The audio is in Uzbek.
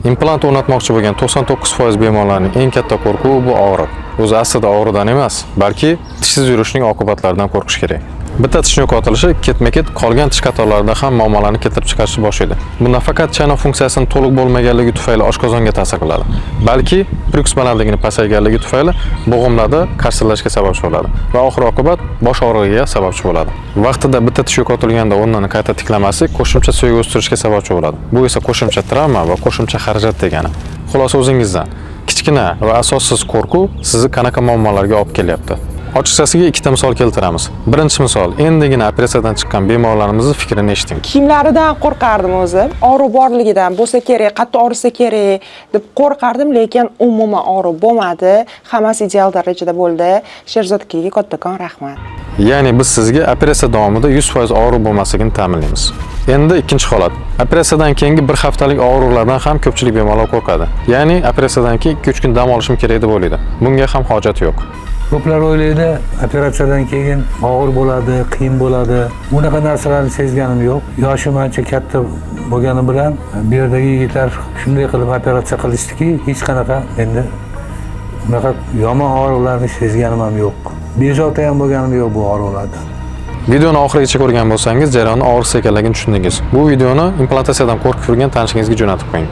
Implant o'rnatmoqchi bo'lgan 99% bemorlarning eng katta qo'rquvi bu og'riq. O'zi aslida og'riqdan emas, balki tishsiz yurishning oqibatlaridan qo'rqish kerak. Bitta tishning yo'qotilishi ketma-ket qolgan tish qatorlarida ham muammolarni keltirib chiqarishni boshlaydi. Bu nafaqat chaynoq funksiyasining to'liq bo'lmaganligi tufayli oshqozonga ta'sir qiladi, balki priks balandligining pasayganligi tufayli bo'g'imlarda qarsillashga sababchi bo'ladi va oxir-oqibat bosh og'rig'iga sababchi bo'ladi. Vaqtida bitta tish yo'qotilganda o'rnini qayta tiklamaslik qo'shimcha suyak o'stirishga sababchi bo'ladi. Bu esa qo'shimcha travma va qo'shimcha xarajat degani. Xulosa o'zingizdan. Kichkina va asossiz qo'rquv sizni qanaqa muammolarga olib kelyapti? Ochiqchasiga ikkita misol keltiramiz. Birinchi misol, endigina operatsiyadan chiqqan bemorlarimizning fikrini eshiting. Kiyimlaridan qo'rqardim o'zi. Og'riq borligidan bo'lsa kerak, qattiq og'risa kerak deb qo'rqardim, lekin umuman og'riq bo'lmadi. Hammasi ideal darajada bo'ldi. Sherzod akaga kattakon rahmat. Ya'ni biz sizga operatsiya davomida 100% og'riq bo'lmasligini ta'minlaymiz. Endi ikkinchi holat. Operatsiyadan keyingi bir haftalik og'riqlardan ham ko'pchilik bemorlar qo'rqadi. Ya'ni operatsiyadan keyin 2-3 kun dam olishim kerak deb o'ylaydi. Bunga ham hojat yo'q. Ko'plar o'ylaydi, operatsiyadan keyin og'ir bo'ladi, qiyin bo'ladi. Bunaqa narsalarni sezganim yo'q. Yoshim ancha katta bo'lgani bilan bu yerdagi yigitlar shunday qilib operatsiya qilishdiki, hech qanaqa endi bunaqa yomon og'riqlarni sezganim ham yo'q. Bezovta ham bo'lganim yo'q bu og'riqlardan. Videoni oxirigacha ko'rgan bo'lsangiz, jarayonni og'riq ekanligini tushundingiz. Bu videoni implantatsiyadan qo'rqib yurgan tanishingizga jo'natib qo'ying.